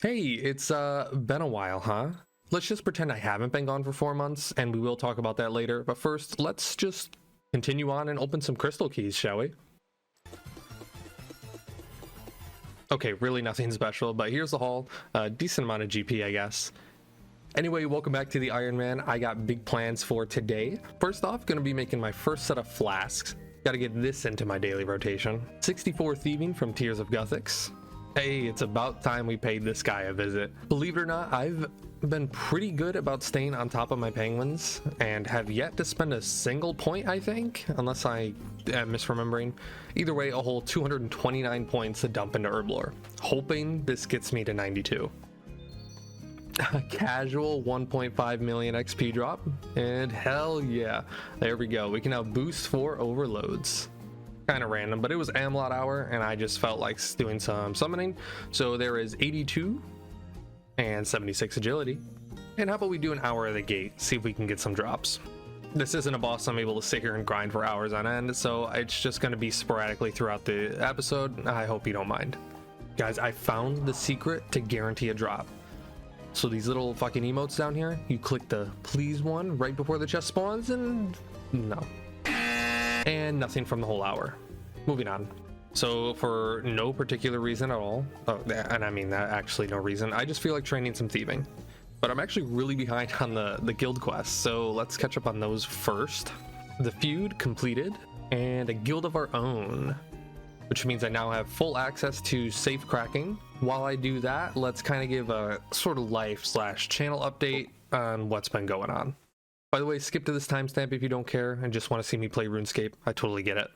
Hey, it's been a while, huh? Let's just pretend I haven't been gone for 4 months, and we will talk about that later. But first, let's just continue on and open some crystal keys, shall we? Okay, really nothing special, but here's the haul. A decent amount of GP, I guess. Anyway, welcome back to the Iron Man. I got big plans for today. First off, gonna be making my first set of flasks. Gotta get this into my daily rotation. 64 thieving from Tears of Guthix. Hey, it's about time we paid this guy a visit. Believe it or not, I've been pretty good about staying on top of my penguins and have yet to spend a single point, I think, unless I am misremembering. Either way, a whole 229 points to dump into Herblore, hoping this gets me to 92. A casual 1.5 million XP drop, and hell yeah, there we go. We can now boost 4 overloads. Kind of random, but it was Amlot hour and I just felt like doing some summoning. So there is 82 and 76 agility. And how about we do an hour of the gate, see if we can get some drops. This isn't a boss I'm able to sit here and grind for hours on end, so it's just going to be sporadically throughout the episode. I hope you don't mind. Guys, I found the secret to guarantee a drop. So these little fucking emotes down here, you click the please one right before the chest spawns, and no. And nothing from the whole hour. Moving on. So for no particular reason at all, and I mean that actually no reason, I just feel like training some thieving. But I'm actually really behind on the guild quests, so let's catch up on those first. The feud completed, and a guild of our own, which means I now have full access to safe cracking. While I do that, let's kind of give a sort of life/channel update on what's been going on. By the way, skip to this timestamp if you don't care and just want to see me play Runescape. I totally get it.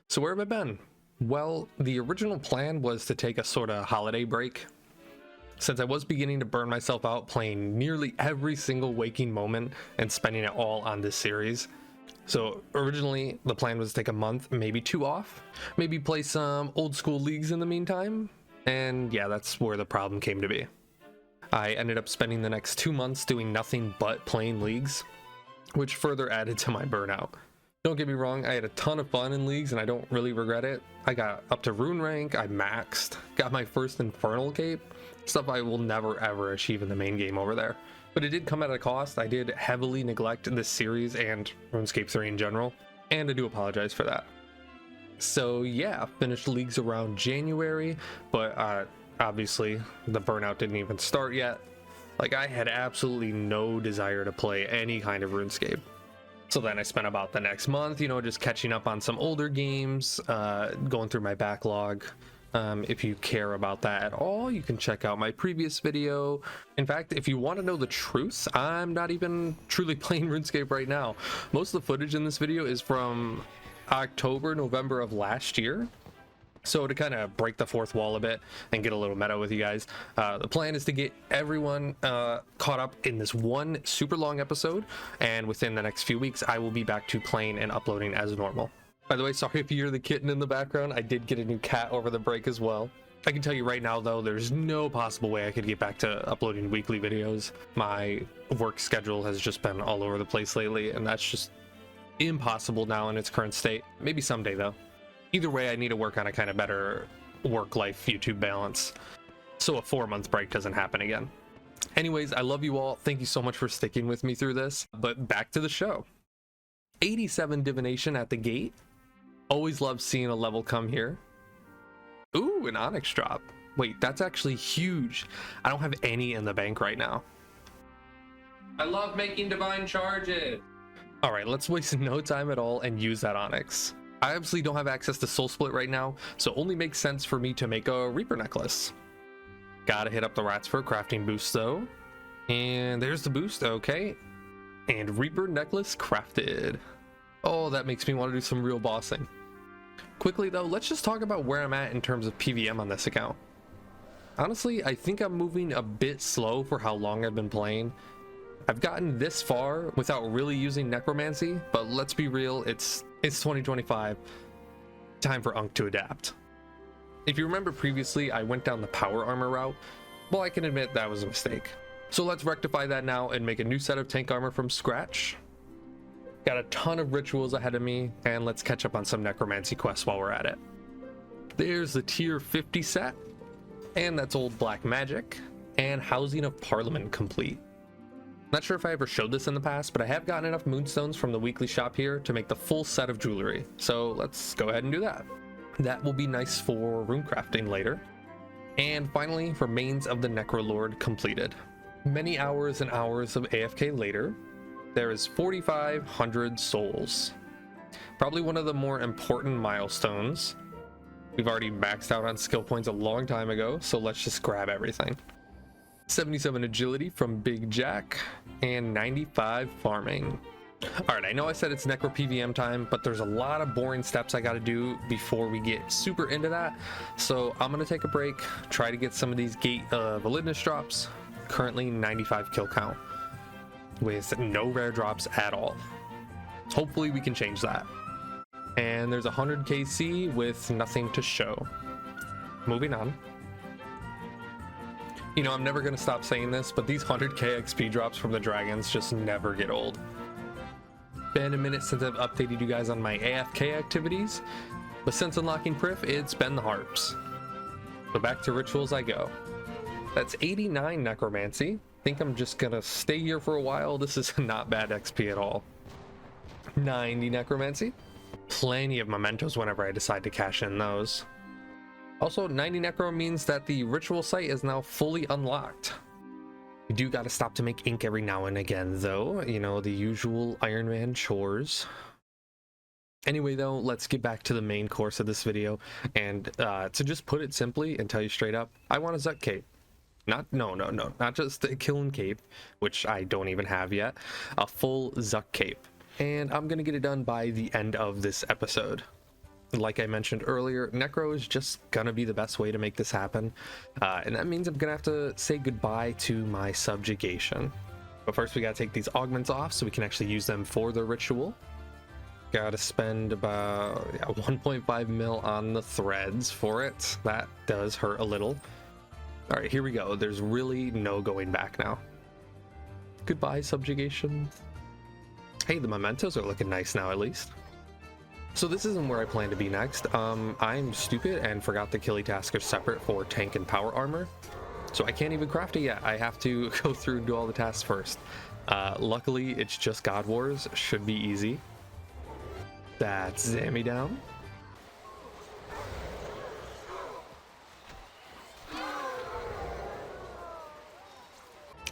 So where have I been? Well, the original plan was to take a sort of holiday break, since I was beginning to burn myself out playing nearly every single waking moment and spending it all on this series. So originally the plan was to take a month, maybe 2 off, maybe play some old school leagues in the meantime. And yeah, that's where the problem came to be. I ended up spending the next 2 months doing nothing but playing leagues, which further added to my burnout. Don't get me wrong, I had a ton of fun in leagues and I don't really regret it. I got up to rune rank, I maxed, got my first infernal cape, stuff I will never ever achieve in the main game over there. But it did come at a cost. I did heavily neglect this series and RuneScape 3 in general, and I do apologize for that. So yeah, finished leagues around January, but obviously the burnout didn't even start yet. Like, I had absolutely no desire to play any kind of RuneScape. So then I spent about the next month, just catching up on some older games, going through my backlog. If you care about that at all, you can check out my previous video. In fact, if you want to know the truth, I'm not even truly playing RuneScape right now. Most of the footage in this video is from October, November of last year. So to kind of break the fourth wall a bit and get a little meta with you guys, the plan is to get everyone caught up in this one super long episode, and within the next few weeks I will be back to playing and uploading as normal. By the way, sorry if you hear the kitten in the background. I did get a new cat over the break as well. I can tell you right now though, there's no possible way I could get back to uploading weekly videos. My work schedule has just been all over the place lately, and that's just impossible now in its current state. Maybe someday though. Either way, I need to work on a kind of better work-life YouTube balance, so a 4-month break doesn't happen again. Anyways, I love you all. Thank you so much for sticking with me through this, but back to the show. 87 divination at the gate. Always love seeing a level come here. Ooh, an onyx drop. Wait, that's actually huge. I don't have any in the bank right now. I love making divine charges. All right, let's waste no time at all and use that onyx. I obviously don't have access to Soul Split right now, so it only makes sense for me to make a Reaper necklace. Gotta hit up the rats for a crafting boost though. And there's the boost, okay. And Reaper necklace crafted. Oh, that makes me want to do some real bossing. Quickly though, let's just talk about where I'm at in terms of PVM on this account. Honestly, I think I'm moving a bit slow for how long I've been playing. I've gotten this far without really using Necromancy, but let's be real, it's 2025. Time for Unk to adapt. If you remember previously, I went down the power armor route. Well, I can admit that was a mistake. So let's rectify that now and make a new set of tank armor from scratch. Got a ton of rituals ahead of me, and let's catch up on some Necromancy quests while we're at it. There's the tier 50 set. And that's old black magic. And Housing of Parliament complete. Not sure if I ever showed this in the past, but I have gotten enough moonstones from the weekly shop here to make the full set of jewelry. So let's go ahead and do that. That will be nice for rune crafting later. And finally, Remains of the Necrolord completed. Many hours and hours of AFK later, there is 4,500 souls. Probably one of the more important milestones. We've already maxed out on skill points a long time ago, so let's just grab everything. 77 agility from Big Jack and 95 farming. All right, I know I said it's Necro PVM time, but there's a lot of boring steps I got to do before we get super into that. So I'm going to take a break, try to get some of these Gate of Validness drops. Currently 95 kill count with no rare drops at all. Hopefully we can change that. And there's 100 KC with nothing to show. Moving on. You know, I'm never going to stop saying this, but these 100k XP drops from the dragons just never get old. Been a minute since I've updated you guys on my AFK activities, but since unlocking Prif, it's been the harps. So back to rituals I go. That's 89 necromancy. Think I'm just gonna stay here for a while. This is not bad XP at all. 90 necromancy. Plenty of mementos whenever I decide to cash in those. Also, 90 necro means that the ritual site is now fully unlocked. You do gotta stop to make ink every now and again though, you know, the usual Iron Man chores. Anyway though, let's get back to the main course of this video, and to just put it simply and tell you straight up, I want a Zuck cape. Not just the Kiln cape, which I don't even have yet, a full Zuck cape. And I'm gonna get it done by the end of this episode. Like I mentioned earlier, Necro is just gonna be the best way to make this happen, and that means I'm gonna have to say goodbye to my subjugation. But first we gotta take these augments off so we can actually use them for the ritual. Gotta spend about 1.5 mil on the threads for it. That does hurt a little. All right, here we go. There's really no going back now. Goodbye, subjugation. Hey, the mementos are looking nice now at least. So this isn't where I plan to be next. I'm stupid and forgot the Killy tasks are separate for tank and power armor. So I can't even craft it yet. I have to go through and do all the tasks first. Luckily, it's just God Wars. Should be easy. That's Zammy down.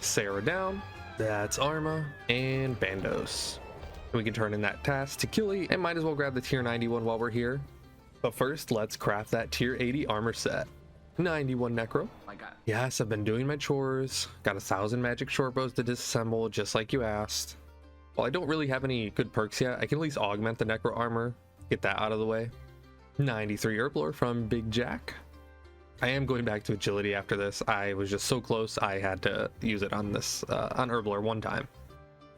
Sarah down. That's Arma and Bandos. We can turn in that task to Killy and might as well grab the tier 91 while we're here. But first, let's craft that tier 80 armor set. 91 necro. Yes, I've been doing my chores. Got 1,000 magic short bows to disassemble, just like you asked. While I don't really have any good perks yet, I can at least augment the necro armor, get that out of the way. 93 herblore from Big Jack. I am going back to agility after this. I was just so close, I had to use it on this on herblore one time.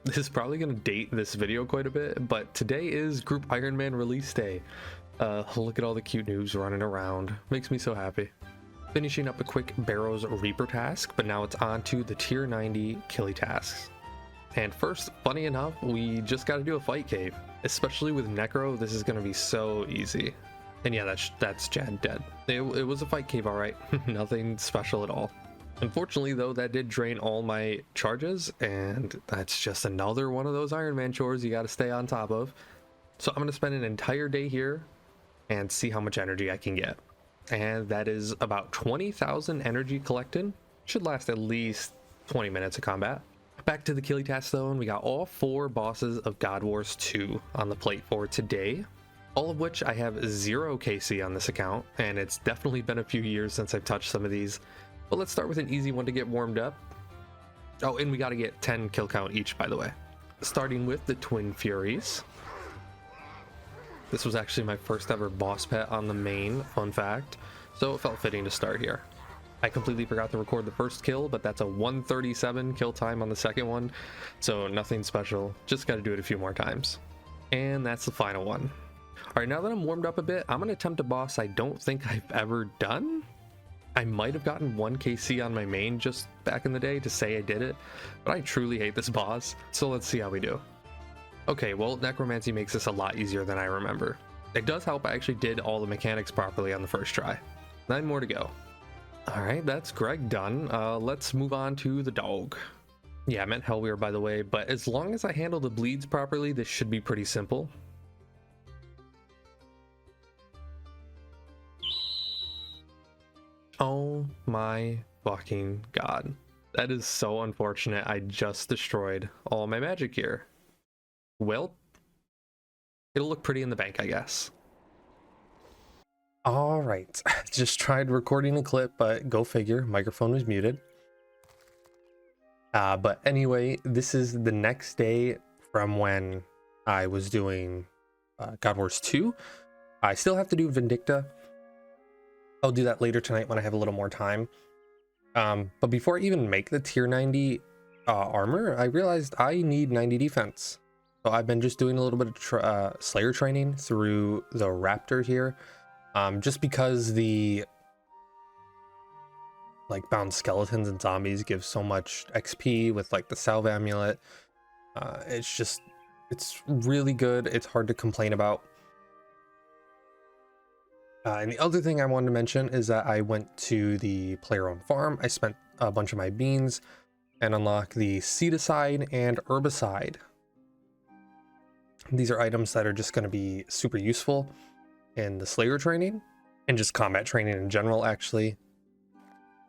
This is probably going to date this video quite a bit, but today is Group Ironman release day. Look at all the cute noobs running around. Makes me so happy. Finishing up a quick Barrows Reaper task, but now it's on to the tier 90 Killy tasks. And first, funny enough, we just got to do a fight cave. Especially with Necro, this is going to be so easy. And yeah, that's Jad dead. It was a fight cave, alright. Nothing special at all. Unfortunately though, that did drain all my charges, and that's just another one of those Iron Man chores you got to stay on top of. So I'm going to spend an entire day here and see how much energy I can get. And that is about 20,000 energy collected. Should last at least 20 minutes of combat. Back to the Killy task though, and we got all 4 bosses of God Wars 2 on the plate for today. All of which I have 0 KC on this account, and it's definitely been a few years since I've touched some of these. But let's start with an easy one to get warmed up. Oh, and we got to get 10 kill count each, by the way. Starting with the Twin Furies. This was actually my first ever boss pet on the main, fun fact. So it felt fitting to start here. I completely forgot to record the first kill, but that's a 137 kill time on the second one. So nothing special, just got to do it a few more times. And that's the final one. All right, now that I'm warmed up a bit, I'm going to attempt a boss I don't think I've ever done. I might have gotten 1 KC on my main just back in the day to say I did it, but I truly hate this boss, so let's see how we do. Okay, well, Necromancy makes this a lot easier than I remember. It does help I actually did all the mechanics properly on the first try. 9 more to go. All right, that's Greg done. Let's move on to the dog. Yeah, I meant Hellweir, by the way, but as long as I handle the bleeds properly, this should be pretty simple. Oh my fucking god. That is so unfortunate. I just destroyed all my magic gear. Well, it'll look pretty in the bank, I guess. All right, just tried recording a clip, but go figure, microphone was muted. But anyway, this is the next day from when I was doing God Wars 2. I still have to do Vindicta. I'll do that later tonight when I have a little more time. But before I even make the tier 90 armor, I realized I need 90 defense. So I've been just doing a little bit of Slayer training through the Raptor here. Just because the like bound skeletons and zombies give so much XP with like the salve amulet. It's really good. It's hard to complain about. And the other thing I wanted to mention is that I went to the player-owned farm. I spent a bunch of my beans and unlocked the seedicide and herbicide. These are items that are just going to be super useful in the Slayer training and just combat training in general, actually.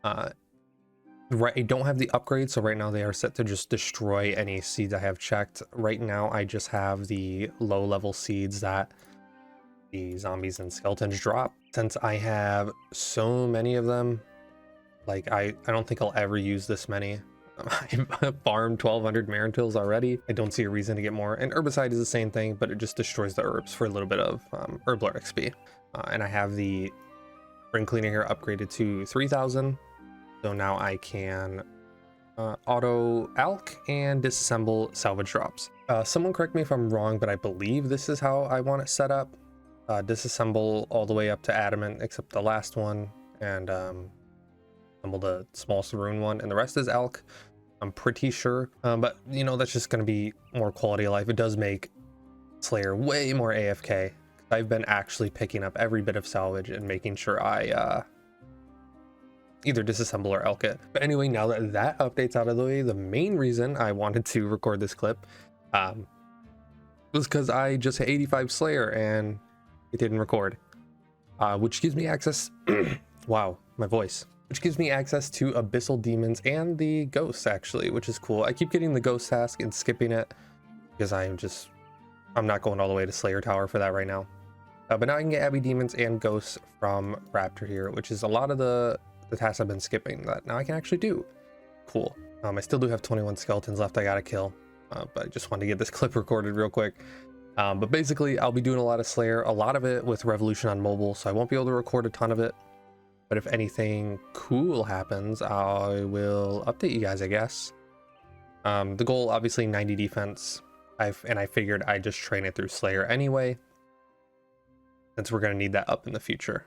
Right, I don't have the upgrade, so right now they are set to just destroy any seeds I have checked. Right now I just have the low-level seeds that the zombies and skeletons drop. Since I have so many of them, like I don't think I'll ever use this many. I farmed 1200 Marintils already. I don't see a reason to get more. And herbicide is the same thing, but it just destroys the herbs for a little bit of herbler XP. And I have the spring cleaner here upgraded to 3000. So now I can auto alch and disassemble salvage drops. Someone correct me if I'm wrong, but I believe this is how I want it set up. Disassemble all the way up to adamant except the last one, and assemble the smallest rune one, and the rest is alch. I'm pretty sure, but you know, that's just going to be more quality of life. It does make Slayer way more AFK. I've been actually picking up every bit of salvage and making sure I either disassemble or alch it. But anyway, now that that update's out of the way, the main reason I wanted to record this clip was because I just hit 85 Slayer and it didn't record, which gives me access wow, my voice, which gives me access to abyssal demons and the ghosts, actually, which is cool. I keep getting the ghost task and skipping it because I'm not going all the way to Slayer Tower for that right now. But now I can get Abbey demons and ghosts from Raptor here, which is a lot of the tasks I've been skipping that now I can actually do. Cool. I still do have 21 skeletons left I gotta kill, but I just wanted to get this clip recorded real quick. But basically, I'll be doing a lot of Slayer, a lot of it with Revolution on mobile, so I won't be able to record a ton of it. But if anything cool happens, I will update you guys, I guess. The goal, obviously, 90 defense. I figured I'd just train it through Slayer anyway, since we're going to need that up in the future.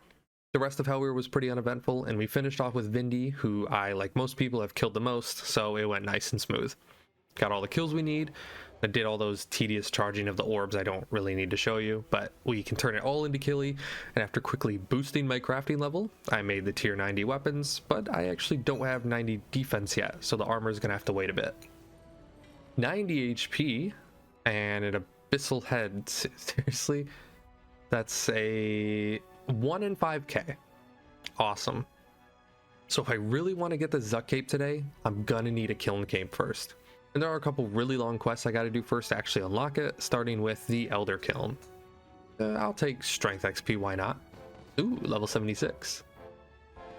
The rest of Hellweir was pretty uneventful, and we finished off with Vindy, who I, like most people, have killed the most, so it went nice and smooth. Got all the kills we need. I did all those tedious charging of the orbs I don't really need to show you, but we can turn it all into killy, and after quickly boosting my crafting level, I made the tier 90 weapons, but I actually don't have 90 defense yet, so the armor is going to have to wait a bit. 90 HP and an abyssal head. Seriously? That's a 1 in 5k. Awesome. So if I really want to get the Zuck cape today, I'm gonna need a Kiln cape first. And there are a couple really long quests I gotta do first to actually unlock it, starting with the Elder Kiln. I'll take Strength XP, why not? Ooh, level 76.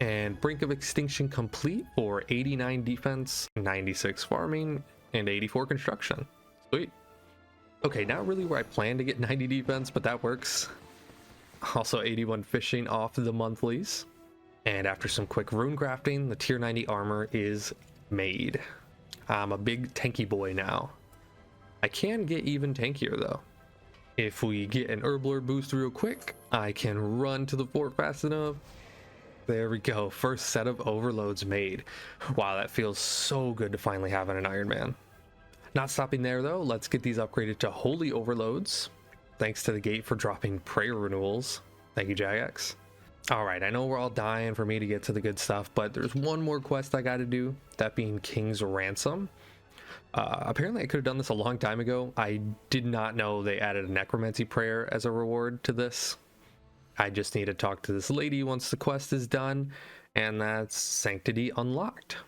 And Brink of Extinction complete for 89 defense, 96 farming, and 84 construction. Sweet. Okay, not really where I plan to get 90 defense, but that works. Also 81 fishing off the monthlies. And after some quick rune crafting, the tier 90 armor is made. I'm a big tanky boy now. I can get even tankier though. If we get an Herblord boost real quick, I can run to the fort fast enough. There we go, first set of overloads made. Wow, that feels so good to finally have on an Iron Man. Not stopping there though, let's get these upgraded to holy overloads. Thanks to the gate for dropping prayer renewals. Thank you, Jagex. All right, I know we're all dying for me to get to the good stuff, but there's one more quest I got to do, that being King's Ransom. Apparently I could have done this a long time ago. I did not know they added a Necromancy prayer as a reward to this. I just need to talk to this lady once the quest is done, and that's Sanctity unlocked.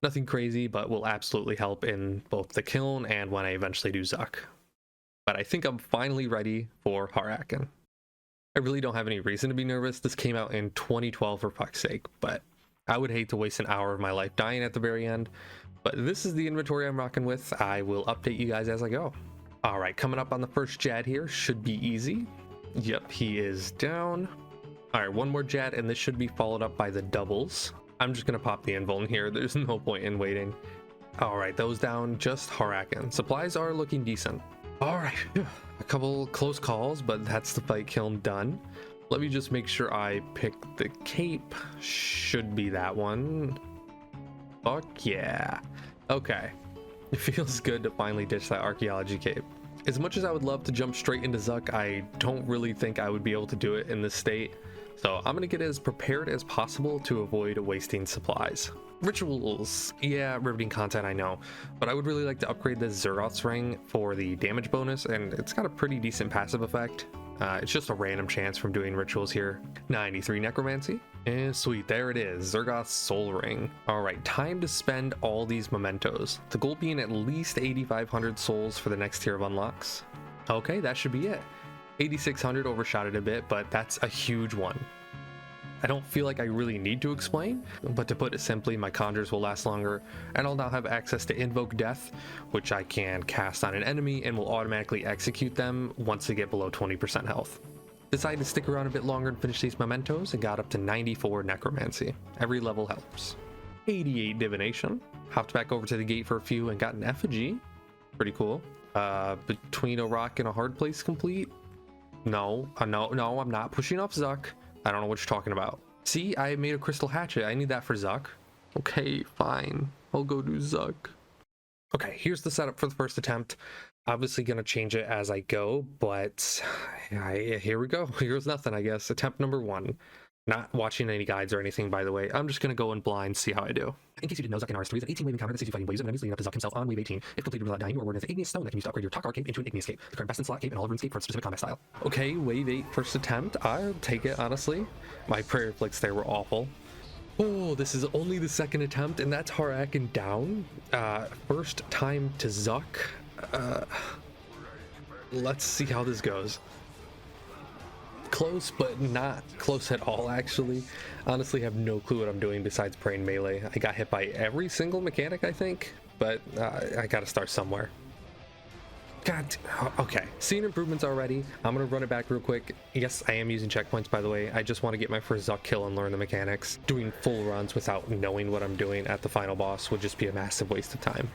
Nothing crazy, but will absolutely help in both the Kiln and when I eventually do Zuck. But I think I'm finally ready for Harakan. I really don't have any reason to be nervous. This came out in 2012 for fuck's sake, but I would hate to waste an hour of my life dying at the very end. But this is the inventory I'm rocking with. I will update you guys as I go. All right, coming up on the first Jad here should be easy. Yep, he is down. All right, one more Jad, and this should be followed up by the doubles. I'm just gonna pop the invuln here. There's no point in waiting. All right, those down, just Harakan. Supplies are looking decent. All right, a couple close calls, but that's the fight Kiln done. Let me just make sure I pick the cape. Should be that one. Fuck yeah. Okay. It feels good to finally ditch that archaeology cape. As much as I would love to jump straight into Zuck, I don't really think I would be able to do it in this state. So I'm gonna get as prepared as possible to avoid wasting supplies. Rituals, yeah, riveting content, I know, but I would really like to upgrade this Zergoth's ring for the damage bonus, and it's got a pretty decent passive effect. It's just a random chance from doing rituals here. 93 Necromancy, and sweet, there it is, Zergoth's soul ring. All right, time to spend all these mementos. The goal being at least 8,500 souls for the next tier of unlocks. Okay, that should be it. 8,600 overshot it a bit, but that's a huge one. I don't feel like I really need to explain, but to put it simply, my conjures will last longer, and I'll now have access to Invoke Death, which I can cast on an enemy and will automatically execute them once they get below 20% health. Decided to stick around a bit longer and finish these mementos and got up to 94 Necromancy. Every level helps. 88 Divination. Hopped back over to the gate for a few and got an effigy. Pretty cool. Between a rock and a hard place complete. No, I'm not pushing off Zuck. I don't know what you're talking about. See, I made a crystal hatchet. I need that for Zuck. Okay, fine. I'll go do Zuck. Okay, here's the setup for the first attempt. Obviously gonna change it as I go, but here we go. Here's nothing, I guess. Attempt number 1. Not watching any guides or anything, by the way. I'm just gonna go in blind, see how I do. In case you didn't know, Zuck in RS3 is an 18-wave encounter that sees you fighting waves of enemies leading up to Zuck himself on wave 18. If completed without dying, you are awarded an igneous stone that can be used to upgrade your Takar cape into an igneous cape. The current best in slot cape and all of Runescape for its specific combat style. Okay, wave 8 first attempt. I'll take it, honestly. My prayer flicks there were awful. Oh, this is only the second attempt, and that's Harakan down. First time to Zuck. Let's see how this goes. Close, but not close at all, actually. Honestly, have no clue what I'm doing besides praying melee. I got hit by every single mechanic, I think, but I gotta start somewhere. God, okay. Seeing improvements already. I'm gonna run it back real quick. Yes, I am using checkpoints, by the way. I just want to get my first Zuck kill and learn the mechanics. Doing full runs without knowing what I'm doing at the final boss would just be a massive waste of time.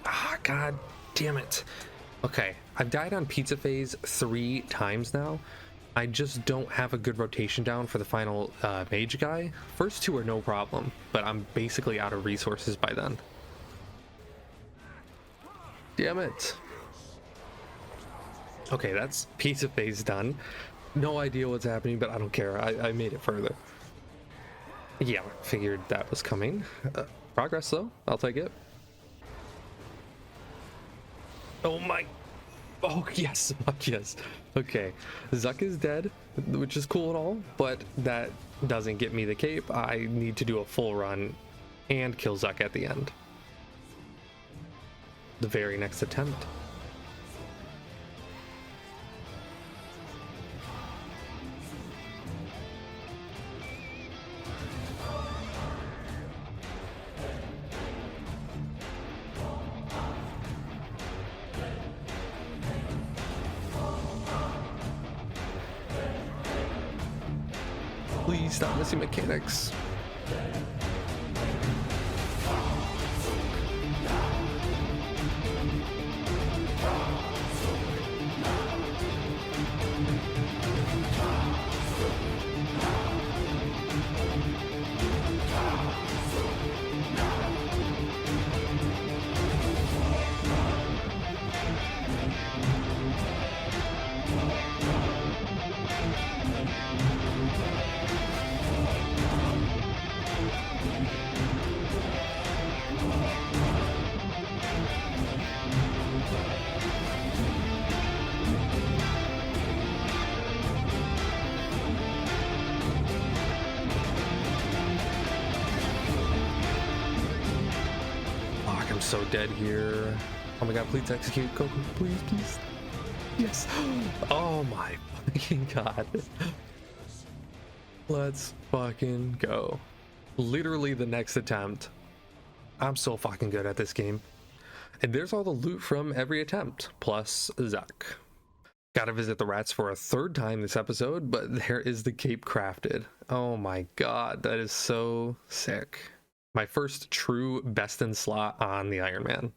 Ah, god damn it. Okay, I've died on Pizza Phase 3 times now. I just don't have a good rotation down for the final mage guy. First 2 are no problem, but I'm basically out of resources by then. Damn it. Okay, that's Pizza Phase done. No idea what's happening, but I don't care. I made it further. Yeah, figured that was coming. Progress though, I'll take it. Oh my, oh yes, fuck yes. Okay, Zuck is dead, which is cool and all, but that doesn't get me the cape. I need to do a full run and kill Zuck at the end. The very next attempt. Please stop missing mechanics. I'm so dead here. Oh my god, please execute. Go, please, please. Yes. Oh my fucking god. Let's fucking go. Literally the next attempt. I'm so fucking good at this game. And there's all the loot from every attempt, plus Zuck. Gotta visit the rats for a third time this episode, but there is the cape crafted. Oh my god, that is so sick. My first true best in slot on the Ironman.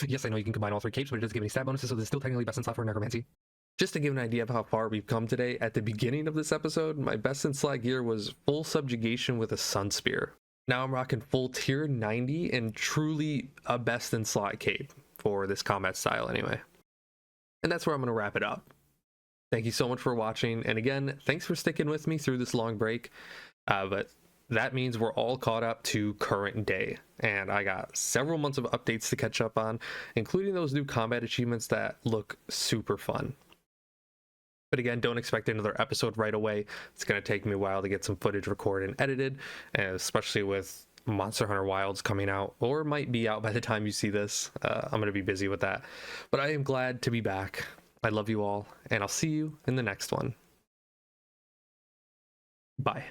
Yes, I know you can combine all 3 capes, but it doesn't give any stat bonuses, so this is still technically best in slot for Necromancy. Just to give an idea of how far we've come today, at the beginning of this episode, my best in slot gear was full subjugation with a sun spear. Now I'm rocking full tier 90 and truly a best in slot cape for this combat style anyway. And that's where I'm going to wrap it up. Thank you so much for watching, and again, thanks for sticking with me through this long break, but that means we're all caught up to current day, and I got several months of updates to catch up on, including those new combat achievements that look super fun. But again, don't expect another episode right away. It's going to take me a while to get some footage recorded and edited, and especially with Monster Hunter Wilds coming out, or might be out by the time you see this. I'm going to be busy with that, but I am glad to be back. I love you all, and I'll see you in the next one. Bye.